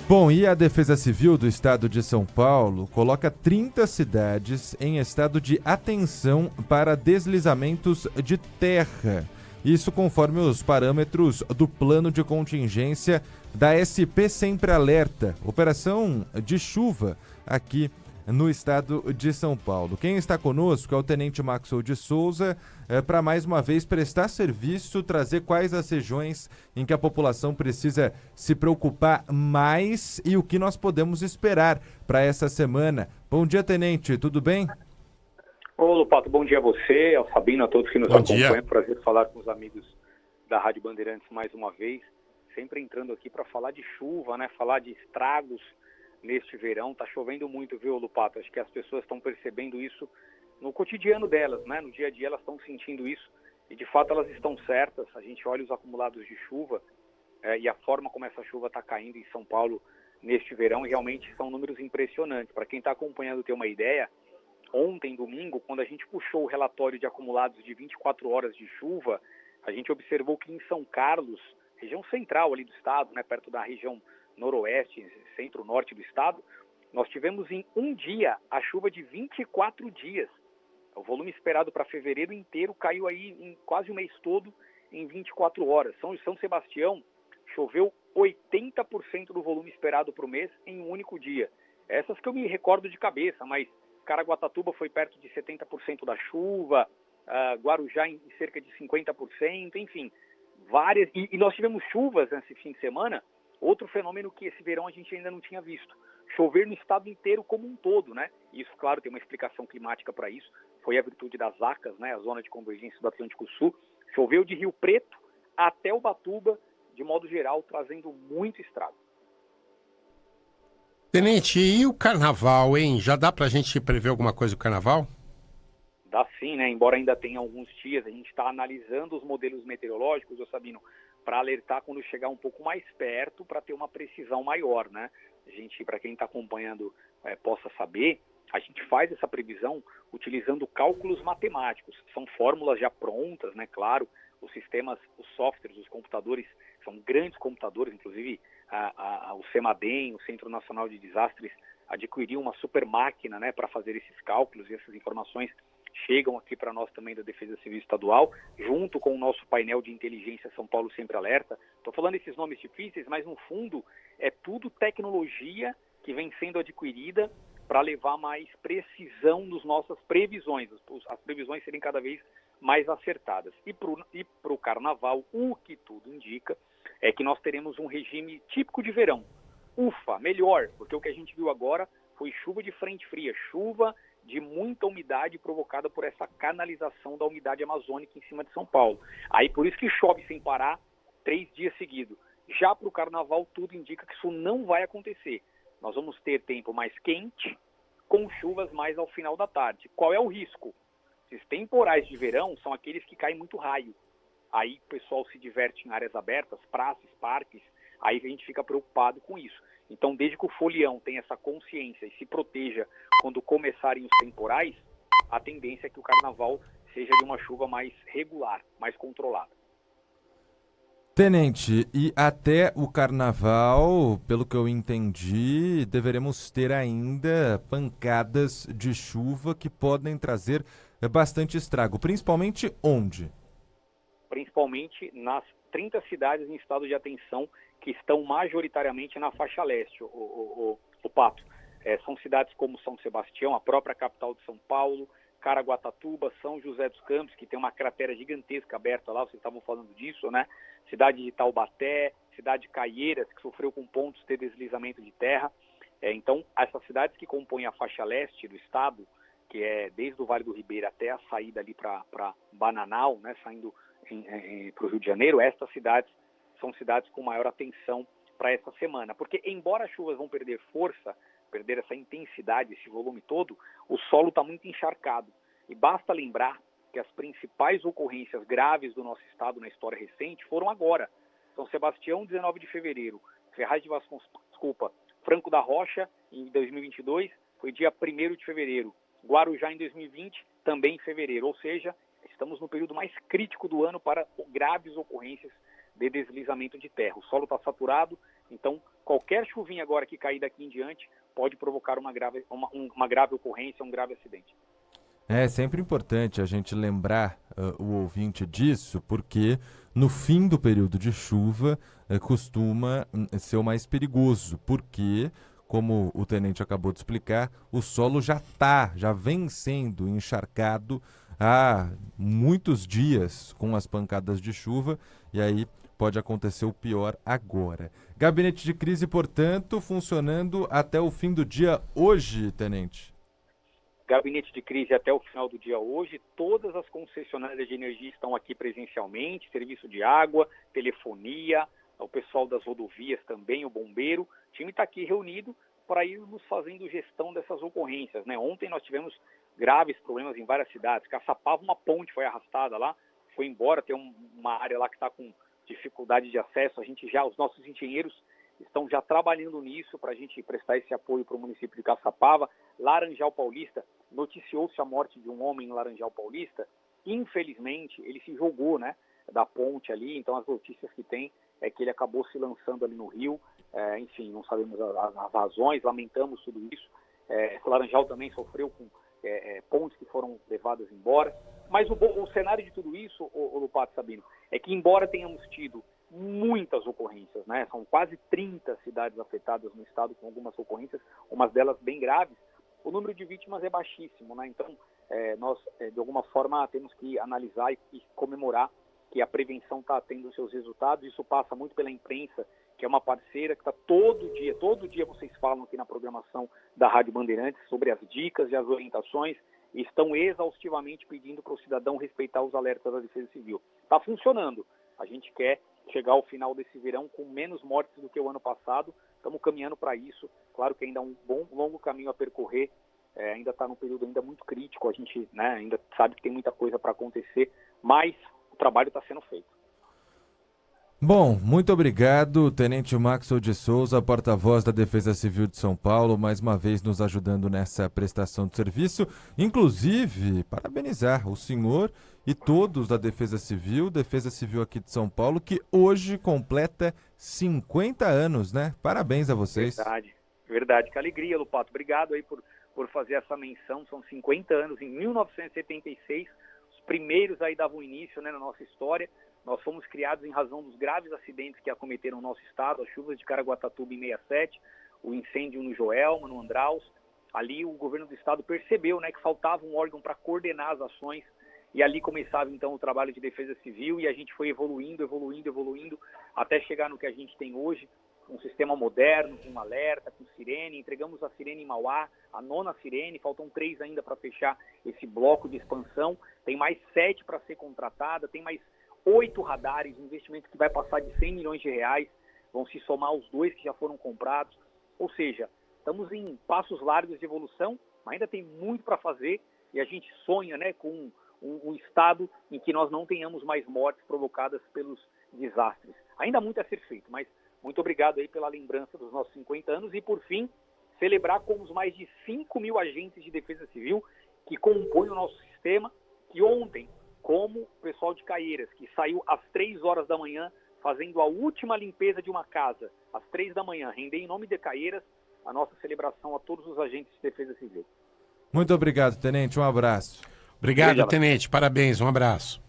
Bom, e a Defesa Civil do Estado de São Paulo coloca 30 cidades em estado de atenção para deslizamentos de terra. Isso conforme os parâmetros do plano de contingência da SP Sempre Alerta, operação de chuva aqui no estado de São Paulo. Quem está conosco é o Tenente Maxwell de Souza, para mais uma vez prestar serviço, trazer quais as regiões em que a população precisa se preocupar mais e o que nós podemos esperar para essa semana. Bom dia, Tenente, tudo bem? Ô, Lupato, bom dia a você, ao Sabino, a todos que nos acompanham. Prazer falar com os amigos da Rádio Bandeirantes mais uma vez. Sempre entrando aqui para falar de chuva, né? Falar de estragos neste verão. Tá chovendo muito, viu, Lupato? Acho que as pessoas estão percebendo isso no cotidiano delas, né? No dia a dia elas estão sentindo isso e, de fato, elas estão certas. A gente olha os acumulados de chuva e a forma como essa chuva está caindo em São Paulo neste verão, e realmente são números impressionantes. Para quem está acompanhando ter uma ideia, ontem, domingo, quando a gente puxou o relatório de acumulados de 24 horas de chuva, a gente observou que em São Carlos, região central ali do estado, né, perto da região noroeste, centro-norte do estado, nós tivemos em um dia a chuva de 24 dias. O volume esperado para fevereiro inteiro caiu aí em quase o mês todo em 24 horas. São Sebastião choveu 80% do volume esperado para o mês em um único dia. Essas que eu me recordo de cabeça, mas Caraguatatuba foi perto de 70% da chuva, Guarujá em cerca de 50%, enfim, várias. E nós tivemos chuvas nesse fim de semana, outro fenômeno que esse verão a gente ainda não tinha visto. Chover no estado inteiro como um todo, né? Isso, claro, tem uma explicação climática para isso. Foi a virtude das ACAS, né? A zona de convergência do Atlântico Sul. Choveu de Rio Preto até Ubatuba, de modo geral, trazendo muito estrago. Tenente, e o carnaval, hein? Já dá pra gente prever alguma coisa do carnaval? Dá sim, né? Embora ainda tenha alguns dias, a gente está analisando os modelos meteorológicos, Sabino, para alertar quando chegar um pouco mais perto, para ter uma precisão maior, né? A gente, para quem está acompanhando, possa saber, a gente faz essa previsão utilizando cálculos matemáticos. São fórmulas já prontas, né? Claro, os sistemas, os softwares, os computadores, são grandes computadores, inclusive o CEMADEM, o Centro Nacional de Desastres, adquiriu uma super máquina, né, para fazer esses cálculos, e essas informações chegam aqui para nós também da Defesa Civil Estadual, junto com o nosso painel de inteligência São Paulo Sempre Alerta. Estou falando esses nomes difíceis, mas no fundo é tudo tecnologia que vem sendo adquirida para levar mais precisão nas nossas previsões, as previsões serem cada vez mais acertadas. E para o carnaval, o que tudo indica é que nós teremos um regime típico de verão. Ufa, melhor, porque o que a gente viu agora foi chuva de frente fria, chuva de muita umidade provocada por essa canalização da umidade amazônica em cima de São Paulo. Aí por isso que chove sem parar 3 dias seguidos. Já para o carnaval, tudo indica que isso não vai acontecer. Nós vamos ter tempo mais quente, com chuvas mais ao final da tarde. Qual é o risco? Esses temporais de verão são aqueles que caem muito raio. Aí o pessoal se diverte em áreas abertas, praças, parques, aí a gente fica preocupado com isso. Então, desde que o folião tenha essa consciência e se proteja quando começarem os temporais, a tendência é que o carnaval seja de uma chuva mais regular, mais controlada. Tenente, e até o carnaval, pelo que eu entendi, deveremos ter ainda pancadas de chuva que podem trazer bastante estrago, principalmente onde? Principalmente nas 30 cidades em estado de atenção que estão majoritariamente na faixa leste, o Pato. São cidades como São Sebastião, a própria capital de São Paulo, Caraguatatuba, São José dos Campos, que tem uma cratera gigantesca aberta lá, vocês estavam falando disso, né? Cidade de Taubaté, cidade de Caieiras, que sofreu com pontos de deslizamento de terra. Então, essas cidades que compõem a faixa leste do estado, que é desde o Vale do Ribeira até a saída ali para Bananal, né, saindo para o Rio de Janeiro, estas cidades são cidades com maior atenção para essa semana. Porque, embora as chuvas vão perder força, perder essa intensidade, esse volume todo, o solo está muito encharcado. E basta lembrar que as principais ocorrências graves do nosso estado na história recente foram agora. São Sebastião, 19 de fevereiro. Ferraz de Franco da Rocha, em 2022, foi dia 1º de fevereiro. Guarujá, em 2020, também em fevereiro. Ou seja, estamos no período mais crítico do ano para graves ocorrências de deslizamento de terra. O solo está saturado, Então, qualquer chuvinha agora que cair daqui em diante pode provocar uma grave ocorrência, um grave acidente. É sempre importante a gente lembrar o ouvinte disso, porque no fim do período de chuva costuma ser o mais perigoso, porque, como o tenente acabou de explicar, o solo já vem sendo encharcado há muitos dias com as pancadas de chuva, e aí pode acontecer o pior agora. Gabinete de crise, portanto, funcionando até o fim do dia hoje, tenente. Gabinete de crise até o final do dia hoje. Todas as concessionárias de energia estão aqui presencialmente, serviço de água, telefonia, o pessoal das rodovias também, o bombeiro. O time está aqui reunido para irmos fazendo gestão dessas ocorrências, né? Ontem nós tivemos graves problemas em várias cidades. Caçapava, uma ponte foi arrastada lá, foi embora, tem uma área lá que está com dificuldade de acesso. Os nossos engenheiros estão já trabalhando nisso para a gente prestar esse apoio para o município de Caçapava. Laranjal Paulista, noticiou-se a morte de um homem em Laranjal Paulista. Infelizmente, ele se jogou, né, da ponte ali, então as notícias que tem é que ele acabou se lançando ali no rio. Enfim, não sabemos as razões, lamentamos tudo isso. Laranjal também sofreu com pontes que foram levadas embora. Mas o cenário de tudo isso, o Lupato, Sabino, é que embora tenhamos tido muitas ocorrências, né? São quase 30 cidades afetadas no estado com algumas ocorrências, umas delas bem graves, o número de vítimas é baixíssimo, né? Então, nós, de alguma forma, temos que analisar e comemorar que a prevenção está tendo seus resultados. Isso passa muito pela imprensa, que é uma parceira que está todo dia vocês falam aqui na programação da Rádio Bandeirantes sobre as dicas e as orientações, e estão exaustivamente pedindo para o cidadão respeitar os alertas da Defesa Civil. Está funcionando. A gente quer chegar ao final desse verão com menos mortes do que o ano passado. Estamos caminhando para isso. Claro que ainda é um longo caminho a percorrer. Ainda está num período ainda muito crítico. A gente, né, ainda sabe que tem muita coisa para acontecer, mas o trabalho está sendo feito. Bom, muito obrigado, Tenente Maxwell de Souza, porta-voz da Defesa Civil de São Paulo, mais uma vez nos ajudando nessa prestação de serviço. Inclusive, parabenizar o senhor e todos da Defesa Civil aqui de São Paulo, que hoje completa 50 anos, né? Parabéns a vocês. Verdade. Que alegria, Lupato. Obrigado aí por fazer essa menção. São 50 anos, em 1976, os primeiros aí davam início, né, na nossa história. Nós fomos criados em razão dos graves acidentes que acometeram o nosso estado, as chuvas de Caraguatatuba em 67, o incêndio no Joelma, no Andraus. Ali o governo do estado percebeu, né, que faltava um órgão para coordenar as ações, e ali começava então o trabalho de defesa civil, e a gente foi evoluindo, até chegar no que a gente tem hoje, um sistema moderno, com alerta, com sirene. Entregamos a sirene em Mauá, a 9ª sirene, faltam 3 ainda para fechar esse bloco de expansão. Tem mais 7 para ser contratada, tem mais 8 radares, um investimento que vai passar de 100 milhões de reais, vão se somar os 2 que já foram comprados. Ou seja, estamos em passos largos de evolução, mas ainda tem muito para fazer, e a gente sonha, né, com um estado em que nós não tenhamos mais mortes provocadas pelos desastres. Ainda há muito a ser feito, mas muito obrigado aí pela lembrança dos nossos 50 anos e, por fim, celebrar com os mais de 5 mil agentes de defesa civil que compõem o nosso sistema, que ontem, como o pessoal de Caieiras, que saiu às 3 horas da manhã fazendo a última limpeza de uma casa, às 3 da manhã, render em nome de Caieiras a nossa celebração a todos os agentes de defesa civil. Muito obrigado, Tenente. Um abraço. Obrigado, Tenente. Parabéns. Um abraço.